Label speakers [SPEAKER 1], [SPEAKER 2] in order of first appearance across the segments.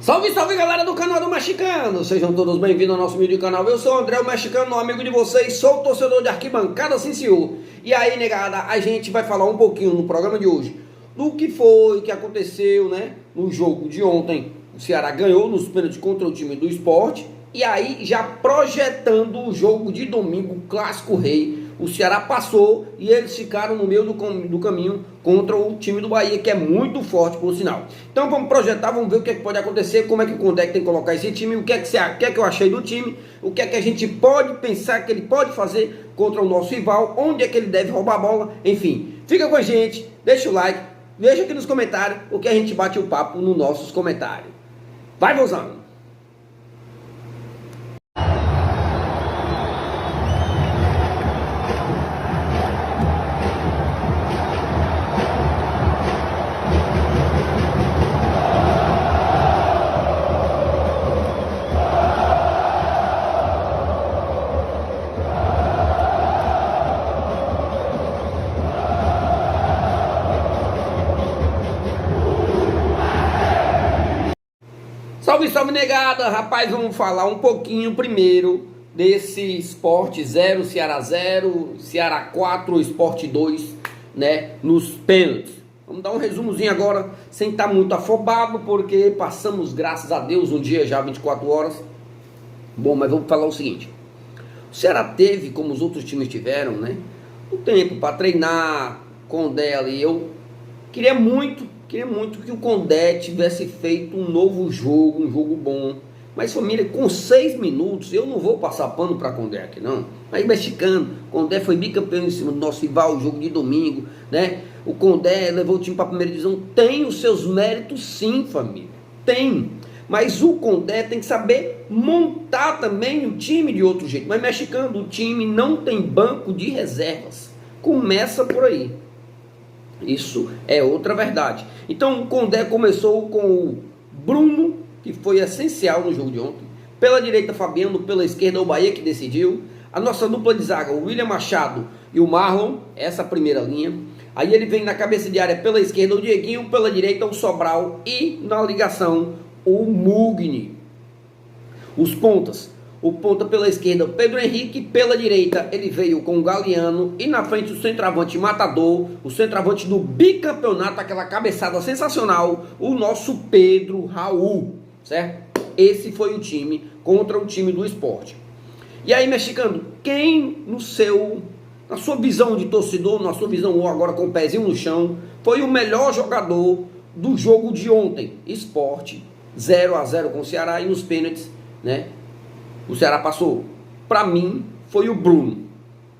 [SPEAKER 1] Salve, salve galera do canal do Mexicano, sejam todos bem-vindos ao nosso vídeo canal. Eu sou o André, o Mexicano, amigo de vocês, sou torcedor de arquibancada, sim senhor. E aí, negada, a gente vai falar um pouquinho no programa de hoje do que aconteceu, né, no jogo de ontem. O Ceará ganhou nos pênaltis contra o time do Sport. E aí, já projetando o jogo de domingo, o Clássico Rei, o Ceará passou e eles ficaram no meio do caminho contra o time do Bahia, que é muito forte, por sinal. Então vamos projetar, vamos ver o que, que pode acontecer, como é que o Condé tem que colocar esse time, o que é que eu achei do time, o que é que a gente pode pensar que ele pode fazer contra o nosso rival, onde é que ele deve roubar a bola, enfim. Fica com a gente, deixa o like, deixa aqui nos comentários o que a gente bate o papo nos nossos comentários. Vai, Vozão! Salve, salve, negada! Rapaz, vamos falar um pouquinho primeiro desse Sport 0, Ceará 0, Ceará 4, Sport 2, né, nos pênaltis. Vamos dar um resumozinho agora, sem estar muito afobado, porque passamos, graças a Deus, um dia já, 24 horas. Bom, mas vamos falar o seguinte. O Ceará teve, como os outros times tiveram, né, um tempo para treinar com o Condé ali. Eu queria muito que o Condé tivesse feito um novo jogo, um jogo bom. Mas família, com 6 minutos, eu não vou passar pano para Condé aqui não. Aí Mexicano, Condé foi bicampeão em cima do nosso rival, o jogo de domingo, né? O Condé levou o time para a primeira divisão. Tem os seus méritos sim, família, tem. Mas o Condé tem que saber montar também o time de outro jeito. Mas Mexicano, o time não tem banco de reservas. Começa por aí. Isso é outra verdade. Então o Condé começou com o Bruno, que foi essencial no jogo de ontem. Pela direita, Fabiano. Pela esquerda, o Bahia, que decidiu. A nossa dupla de zaga, o William Machado e o Marlon, essa primeira linha. Aí ele vem na cabeça de área pela esquerda, o Dieguinho. Pela direita, o Sobral. E na ligação, o Mugni. Os pontas. O ponta pela esquerda, Pedro Henrique. Pela direita, ele veio com o Galeano. E na frente, o centroavante matador. O centroavante do bicampeonato, aquela cabeçada sensacional. O nosso Pedro Raul. Certo? Esse foi o time contra o time do Sport. E aí, Mexicano, quem na sua visão de torcedor, na sua visão agora com o pezinho no chão, foi o melhor jogador do jogo de ontem? Sport 0-0 com o Ceará e nos pênaltis, né? O Ceará passou. Para mim, foi o Bruno.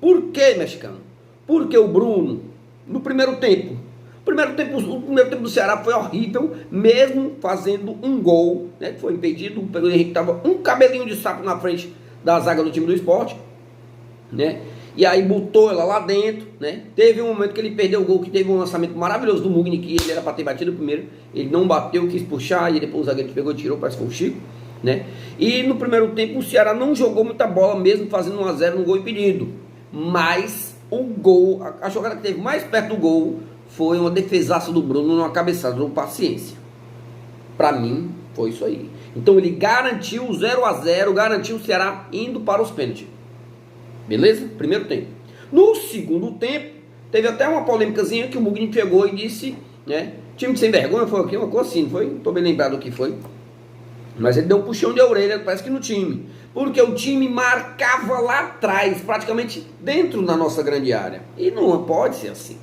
[SPEAKER 1] Por que, Mexicano? Porque o Bruno, no primeiro tempo, o primeiro tempo do Ceará foi horrível, mesmo fazendo um gol, né, que foi impedido. O Pedro Henrique estava um cabelinho de sapo na frente da zaga do time do Sport, né? E aí botou ela lá dentro, né? Teve um momento que ele perdeu o gol, que teve um lançamento maravilhoso do Mugni, que ele era para ter batido primeiro. Ele não bateu, quis puxar, e depois o zagueiro pegou e tirou, parece que foi o Chico, né? E no primeiro tempo o Ceará não jogou muita bola, mesmo fazendo 1-0 no gol impedido. Mas o gol, a jogada que teve mais perto do gol foi uma defesaça do Bruno numa cabeçada do Paciência. Para mim, foi isso aí. Então ele garantiu o 0-0, garantiu o Ceará indo para os pênaltis. Beleza? Primeiro tempo. No segundo tempo, teve até uma polêmicazinha que o Mugni pegou e disse, né? Time sem vergonha, foi aqui, uma coisa assim, não foi? Não tô bem lembrado do que foi. Mas ele deu um puxão de orelha, parece que no time. Porque o time marcava lá atrás, praticamente dentro da nossa grande área. E não pode ser assim.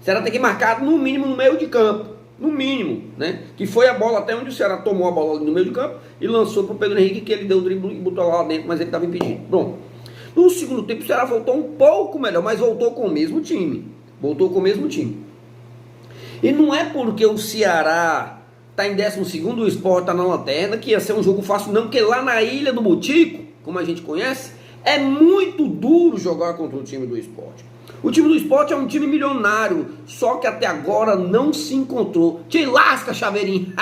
[SPEAKER 1] O Ceará tem que marcar no mínimo no meio de campo. No mínimo, né? Que foi a bola até onde o Ceará tomou a bola no meio de campo e lançou para o Pedro Henrique, que ele deu o drible e botou lá dentro, mas ele estava impedido. Bom, no segundo tempo o Ceará voltou um pouco melhor, mas voltou com o mesmo time. Voltou com o mesmo time. E não é porque o Ceará está em 12º, o Sport está na lanterna, que ia ser um jogo fácil não, porque lá na Ilha do Botico, como a gente conhece, é muito duro jogar contra o time do Sport. O time do Sport é um time milionário, só que até agora não se encontrou. Te lasca, chaveirinho!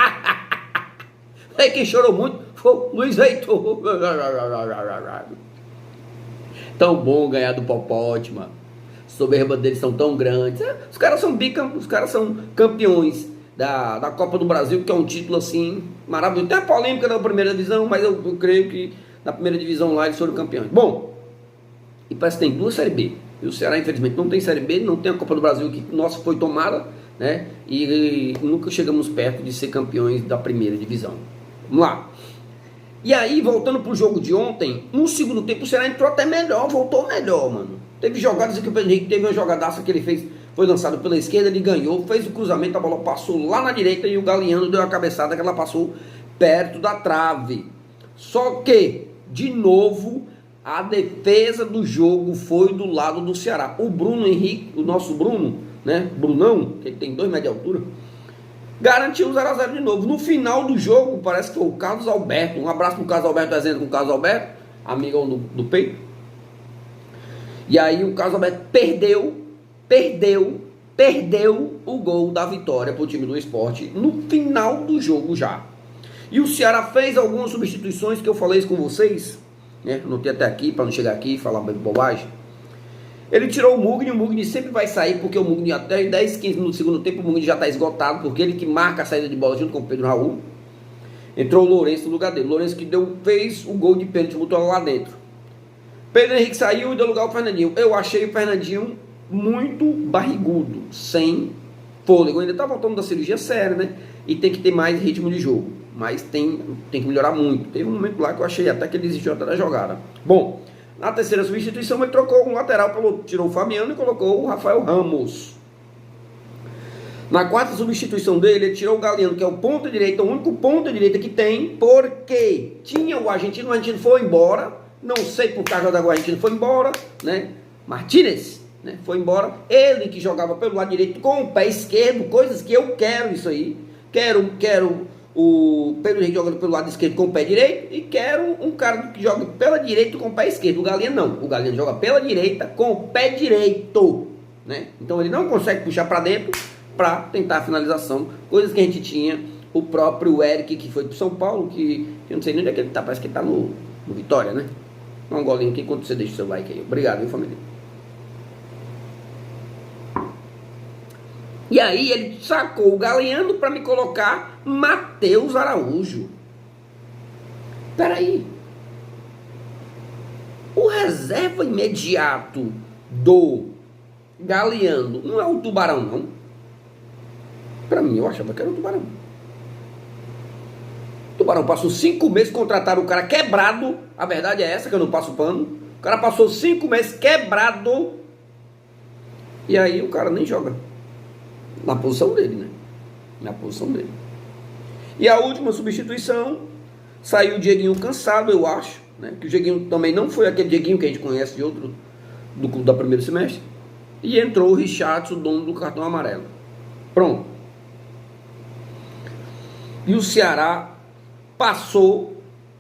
[SPEAKER 1] Aí quem chorou muito foi o Luiz Heitor. Tão bom ganhar do Popote, mano. Soberba deles são tão grandes. Os caras são campeões. da Copa do Brasil, que é um título assim maravilhoso. Tem a polêmica da primeira divisão, mas eu creio que na primeira divisão lá eles foram campeões. Bom, e parece que tem 2 Série B. E o Ceará, infelizmente, não tem Série B, não tem a Copa do Brasil, que nossa foi tomada, né? E nunca chegamos perto de ser campeões da primeira divisão. Vamos lá. E aí, voltando pro jogo de ontem, no segundo tempo o Ceará entrou até melhor, voltou melhor, mano. Teve jogadas que o Pedro Henrique teve uma jogadaça que ele fez, foi lançado pela esquerda, ele ganhou, fez o cruzamento, a bola passou lá na direita e o Galeano deu a cabeçada que ela passou perto da trave. Só que, de novo, a defesa do jogo foi do lado do Ceará. O Bruno Henrique, o nosso Bruno, né, Brunão, que tem 2 metros de altura, garantiu o 0x0 de novo. No final do jogo, parece que foi o Carlos Alberto. Um abraço pro Carlos Alberto, desenho com o Carlos Alberto, amigão do peito. E aí o Carlos Alberto perdeu o gol da vitória pro time do Sport no final do jogo já. E o Ceará fez algumas substituições que eu falei isso com vocês, né? Anotei até aqui para não chegar aqui e falar bobagem. Ele tirou o Mugni sempre vai sair, porque o Mugni até 10, 15 minutos do segundo tempo, o Mugni já está esgotado, porque ele que marca a saída de bola junto com o Pedro Raul. Entrou o Lourenço no lugar dele. O Lourenço que fez o gol de pênalti, botou ela lá dentro. Pedro Henrique saiu e deu lugar ao Fernandinho. Eu achei o Fernandinho muito barrigudo, sem fôlego. Ainda está voltando da cirurgia séria, né? E tem que ter mais ritmo de jogo. Mas tem que melhorar muito. Teve um momento lá que eu achei até que ele desistiu até da jogada. Bom, na terceira substituição ele trocou um lateral, tirou o Fabiano e colocou o Rafael Ramos. Na quarta substituição dele, ele tirou o Galeano, que é o ponta direita, o único ponta direita que tem, porque tinha o argentino foi embora, não sei por causa da argentino foi embora, né? Martínez, né? Foi embora, ele que jogava pelo lado direito com o pé esquerdo, coisas que eu quero isso aí, quero o Pedro Henrique jogando pelo lado esquerdo com o pé direito, e quero um cara que joga pela direita com o pé esquerdo. O Galeano não, o Galeano joga pela direita com o pé direito, né? Então ele não consegue puxar para dentro para tentar a finalização, coisas que a gente tinha. O próprio Eric, que foi pro São Paulo, que eu não sei nem onde é que ele tá, parece que ele tá no Vitória, né? Dá um golinho aqui enquanto você deixa o seu like aí. Obrigado, viu, família? E aí ele sacou o Galeano para me colocar Matheus Araújo. Peraí. O reserva imediato do Galeano não é o Tubarão, não? Para mim, eu achava que era o Tubarão. O Tubarão passou 5 meses, contrataram o cara quebrado. A verdade é essa, que eu não passo pano. O cara passou 5 meses quebrado. E aí o cara nem joga. Na posição dele, né? Na posição dele. E a última substituição, saiu o Dieguinho cansado, eu acho, né? Que o Dieguinho também não foi aquele Dieguinho que a gente conhece de outro, do clube da primeiro semestre. E entrou o Richardson, o dono do cartão amarelo. Pronto. E o Ceará passou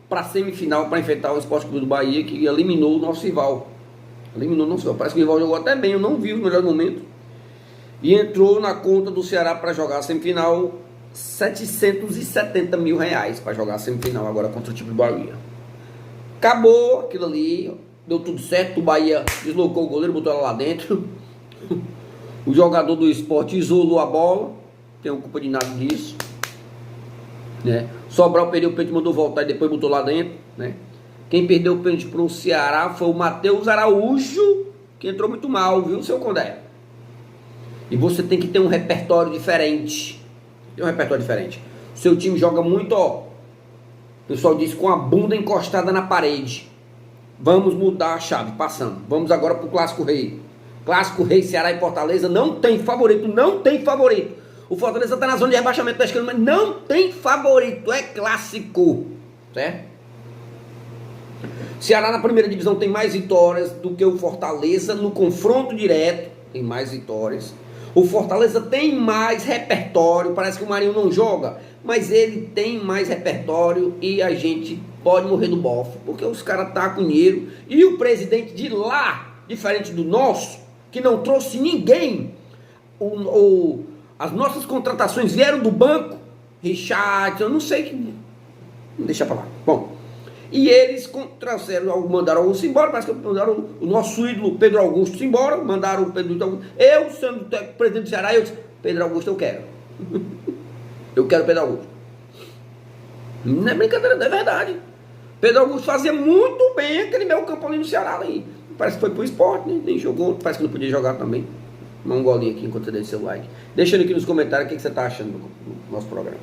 [SPEAKER 1] para a semifinal para enfrentar o Sport Clube do Bahia, que eliminou o nosso rival. Eliminou o nosso rival. Parece que o rival jogou até bem, eu não vi o melhor momento. E entrou na conta do Ceará para jogar a semifinal 770 mil reais para jogar a semifinal agora contra o time do Bahia. Acabou aquilo ali, deu tudo certo, o Bahia deslocou o goleiro, botou ela lá dentro. O jogador do Sport isolou a bola, não tem culpa de nada disso, né? Sobral perdeu o pênalti, mandou voltar e depois botou lá dentro, né? Quem perdeu o pênalti para o Ceará foi o Matheus Araújo, que entrou muito mal, viu, seu Condé? E você tem que ter um repertório diferente. Tem um repertório diferente. O seu time joga muito, ó. O pessoal diz com a bunda encostada na parede. Vamos mudar a chave, passando. Vamos agora pro Clássico Rei. Clássico Rei, Ceará e Fortaleza não tem favorito, não tem favorito. O Fortaleza tá na zona de rebaixamento da esquerda, mas não tem favorito, é clássico, certo? Ceará na primeira divisão tem mais vitórias do que o Fortaleza no confronto direto, tem mais vitórias. O Fortaleza tem mais repertório, parece que o Marinho não joga, mas ele tem mais repertório e a gente pode morrer do bofe, porque os caras tá com dinheiro e o presidente de lá, diferente do nosso, que não trouxe ninguém, as nossas contratações vieram do banco, Richard, eu não sei que, deixa pra lá, bom. E eles trouxeram, mandaram alguns embora, parece que mandaram o nosso ídolo Pedro Augusto embora, mandaram o Pedro Augusto. Eu, sendo presidente do Ceará, eu disse, Pedro Augusto eu quero. Eu quero Pedro Augusto. Não é brincadeira, é verdade. Pedro Augusto fazia muito bem aquele meio campo ali no Ceará. Ali. Parece que foi pro Sport, né? Nem jogou, parece que não podia jogar também. Um golinho aqui enquanto você deixa seu like. Deixando aqui nos comentários o que você está achando do nosso programa.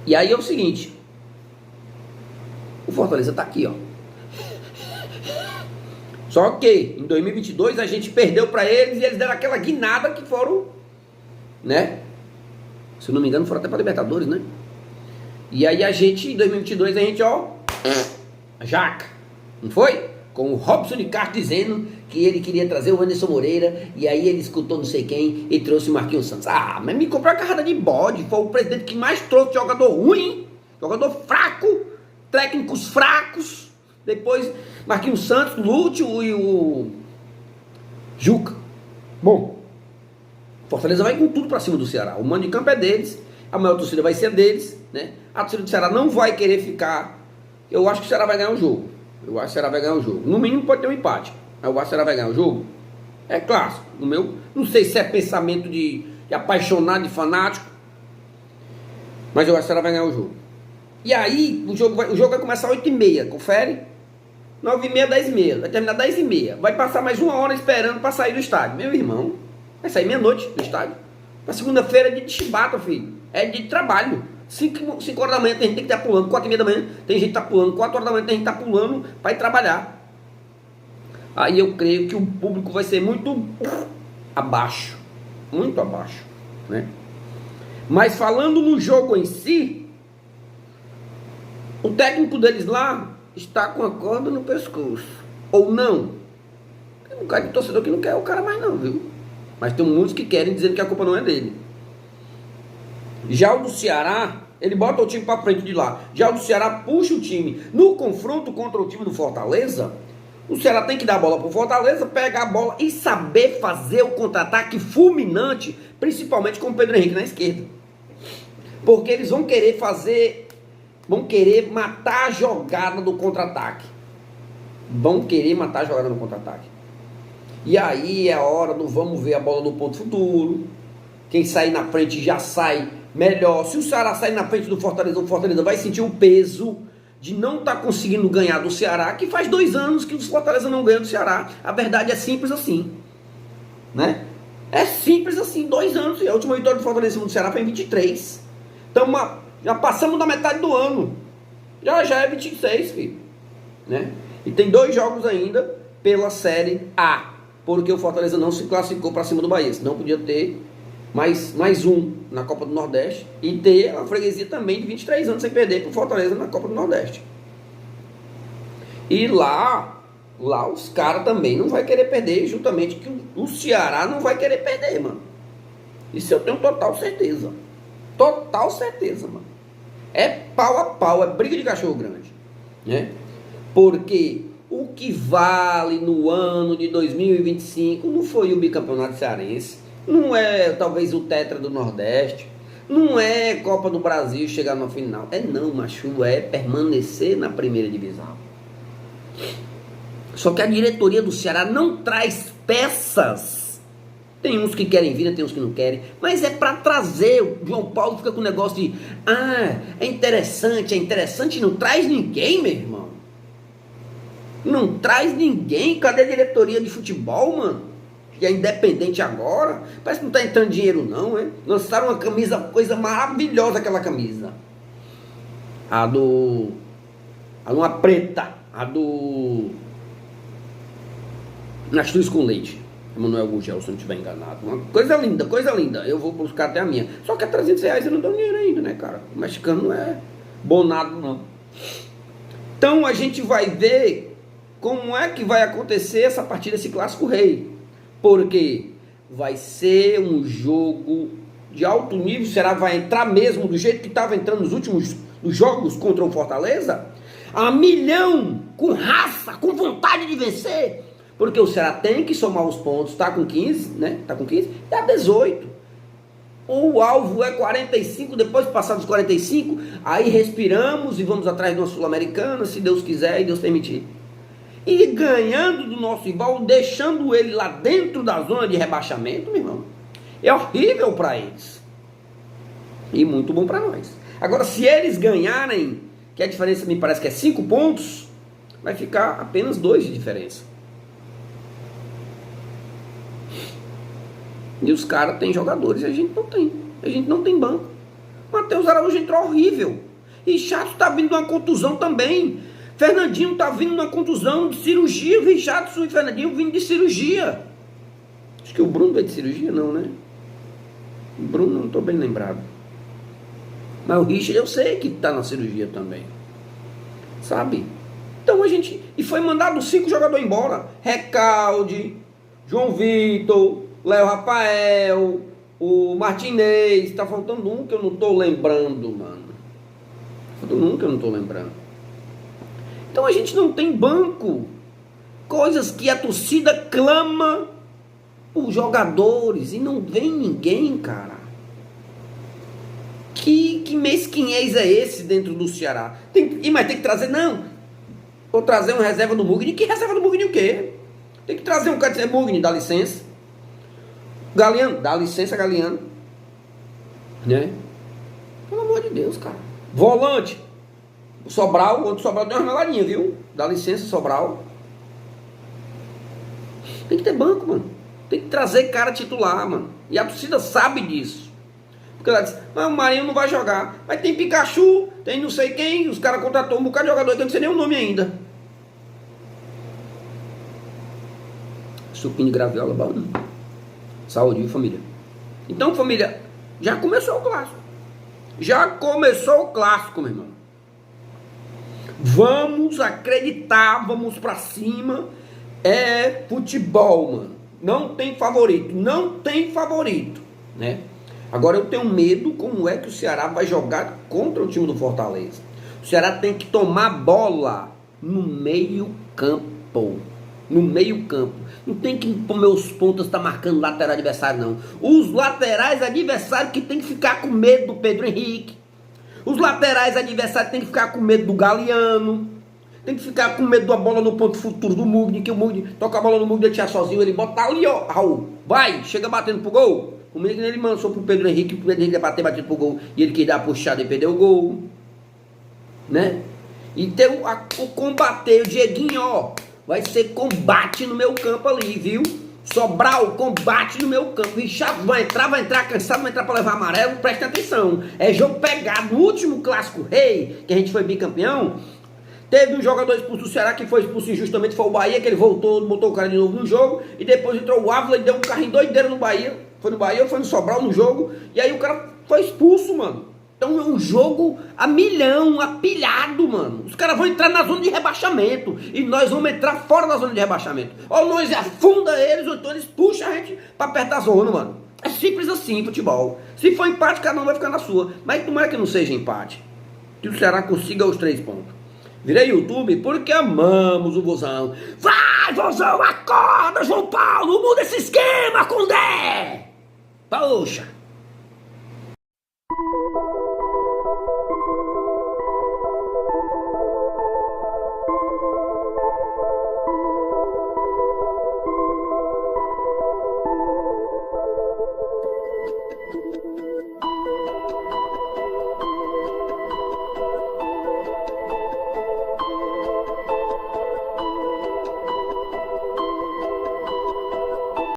[SPEAKER 1] E aí é o seguinte. O Fortaleza está aqui, ó. Só que em 2022 a gente perdeu para eles e eles deram aquela guinada que foram, né? Se eu não me engano, foram até para Libertadores, né? E aí a gente, em 2022, a gente, ó, jaca, não foi? Com o Robson de Castro dizendo que ele queria trazer o Anderson Moreira, e aí ele escutou não sei quem e trouxe o Marquinhos Santos. Ah, mas me comprou a carrada de bode, foi o presidente que mais trouxe jogador ruim, jogador fraco, técnicos fracos, depois Marquinhos Santos, Lúcio e o Juca. Bom, Fortaleza vai com tudo pra cima do Ceará, o mando de campo é deles, a maior torcida vai ser deles, né? A torcida do Ceará não vai querer ficar, eu acho que o Ceará vai ganhar o jogo. Eu acho que o Ceará vai ganhar o jogo. No mínimo pode ter um empate. Eu acho que o Ceará vai ganhar o jogo. É clássico. O meu, não sei se é pensamento de apaixonado, de fanático. Mas eu acho que o Ceará vai ganhar o jogo. E aí, o jogo vai começar às 8h30. Confere? 9h30, 10h30. Vai terminar 10h30. Vai passar mais 1 hora esperando para sair do estádio. Meu irmão, vai sair meia-noite do estádio. Na segunda-feira é de chibata, filho. É de trabalho. 5 horas da manhã tem gente que estar pulando, 4h30 da manhã tem gente que está pulando, 4 horas da manhã tem gente que está pulando para ir trabalhar. Aí eu creio que o público vai ser muito abaixo, né? Mas falando no jogo em si, o técnico deles lá está com a corda no pescoço, ou não. Tem um cara de torcedor que não quer o cara mais não, viu? Mas tem muitos que querem, dizendo que a culpa não é dele. Já o do Ceará, ele bota o time para frente de lá. Já o do Ceará puxa o time. No confronto contra o time do Fortaleza, o Ceará tem que dar a bola pro Fortaleza, pegar a bola e saber fazer o contra-ataque fulminante, principalmente com o Pedro Henrique na esquerda. Porque eles vão querer matar a jogada do contra-ataque. E aí é a hora do vamos ver a bola no ponto futuro. Quem sair na frente já sai melhor. Se o Ceará sair na frente do Fortaleza, o Fortaleza vai sentir o peso de não estar conseguindo ganhar do Ceará, que faz 2 anos que o Fortaleza não ganha do Ceará. A verdade é simples assim, né? É simples assim, 2 anos. E a última vitória do Fortaleza em cima do Ceará foi em 23. Então já passamos da metade do ano. Já é 26, filho, né? E tem 2 jogos ainda pela Série A, porque o Fortaleza não se classificou para cima do Bahia. Senão podia ter mais um na Copa do Nordeste e ter a freguesia também de 23 anos sem perder para o Fortaleza na Copa do Nordeste. E lá os caras também não vai querer perder, juntamente que o Ceará não vai querer perder, mano. Isso eu tenho total certeza. Total certeza, mano. É pau a pau, é briga de cachorro grande, né? Porque o que vale no ano de 2025 não foi o bicampeonato cearense, não é talvez o tetra do Nordeste, não é Copa do Brasil chegar na final, não, macho, é permanecer na primeira divisão. Só que a diretoria do Ceará não traz peças. Tem uns que querem vir, tem uns que não querem, mas é para trazer. O João Paulo fica com o negócio de é interessante, não traz ninguém, meu irmão. Não traz ninguém. Cadê a diretoria de futebol, mano? Que é independente agora. Parece que não tá entrando dinheiro não, hein? Lançaram uma camisa, coisa maravilhosa aquela camisa. Uma preta. Nastus com leite. Emanuel Gugel, se eu não estiver enganado. Uma coisa linda. Eu vou buscar até a minha. Só que é R$300 eu não dou dinheiro ainda, né, cara? O mexicano não é bonado, não. Então a gente vai ver como é que vai acontecer essa partida, esse clássico rei. Porque vai ser um jogo de alto nível. Será que vai entrar mesmo do jeito que estava entrando nos jogos contra o Fortaleza? A milhão, com raça, com vontade de vencer. Porque o Ceará tem que somar os pontos, tá com 15, né? Tá com 15, dá 18. O alvo é 45, depois de passar dos 45, aí respiramos e vamos atrás de uma Sul-Americana, se Deus quiser e Deus permitir. E ganhando do nosso rival, deixando ele lá dentro da zona de rebaixamento, meu irmão, É horrível para eles. E muito bom para nós. Agora, se eles ganharem, que a diferença me parece que é 5 pontos, vai ficar apenas 2 de diferença. E os caras têm jogadores e a gente não tem. A gente não tem banco. Matheus Araújo entrou horrível. Richardson tá vindo de uma contusão também. Fernandinho tá vindo de uma contusão de cirurgia. Richardson e Fernandinho vindo de cirurgia. Acho que o Bruno veio de cirurgia, não, né? O Bruno não tô bem lembrado. Mas o Richard eu sei que tá na cirurgia também. Sabe? Então a gente... E foi mandado 5 jogadores embora. Recalde, João Vitor, Léo Rafael, o Martinez. Tá faltando um que eu não tô lembrando, mano. Faltando um que eu não tô lembrando. Então a gente não tem banco. Coisas que a torcida clama por jogadores e não vem ninguém, cara. Que mesquinhez é esse dentro do Ceará? Mas tem que trazer, não. Ou trazer uma reserva do Mugni. Que reserva do Mugni o quê? Tem que trazer um cara de Mugni, dá licença. Galeano, dá licença, Galeano. Né? Pelo amor de Deus, cara. Volante. O Sobral, o Sobral deu uma meladinha, viu? Dá licença, Sobral. Tem que ter banco, mano. Tem que trazer cara titular, mano. E a torcida sabe disso. Porque ela diz, mas o Marinho não vai jogar. Mas tem Pikachu, tem não sei quem. Os caras contratou um bocado de jogador que eu não sei nem o nome ainda. Suquinho de graviola, bom. Saúde, viu, família? Então, família, já começou o clássico. Já começou o clássico, meu irmão. Vamos acreditar, vamos pra cima. É futebol, mano. Não tem favorito, não tem favorito, né? Agora eu tenho medo como é que o Ceará vai jogar contra o time do Fortaleza. O Ceará tem que tomar bola no meio campo. No meio campo. Não tem que pôr meus pontas tá marcando lateral adversário, não. Os laterais adversários que tem que ficar com medo do Pedro Henrique. Os laterais adversários tem que ficar com medo do Galeano. Tem que ficar com medo da bola no ponto futuro do Mugni, que o Mugni toca a bola no Mugni, ele tira sozinho, ele bota ali, ó, Raul, vai, chega batendo pro gol. O Mugni ele lançou pro Pedro Henrique, o Pedro Henrique ia bater batido pro gol, e ele quis dar a puxada e perdeu o gol, né? Então, o combater, o Dieguinho, ó, vai ser combate no meu campo ali, viu? Sobral, combate no meu campo. Richard vai entrar cansado, vai entrar pra levar amarelo, presta atenção. É jogo pegado. No último clássico rei, que a gente foi bicampeão, teve um jogador expulso do Ceará que foi expulso injustamente, foi o Bahia, que ele voltou, botou o cara de novo no jogo, e depois entrou o Ávila e deu um carrinho doideiro no Bahia. Foi no Bahia ou foi no Sobral no jogo, e aí o cara foi expulso, mano. Então é um jogo a milhão, apilhado, mano. Os caras vão entrar na zona de rebaixamento, e nós vamos entrar fora da zona de rebaixamento. Ou nós afunda eles, ou então eles puxam a gente pra perto da zona, mano. É simples assim, futebol. Se for empate, cada um vai ficar na sua. Mas tomara que não seja empate. Que o Ceará consiga os 3 pontos. Virei YouTube porque amamos o Vozão. Vai, Vozão, acorda, João Paulo, muda esse esquema, Condé! Poxa!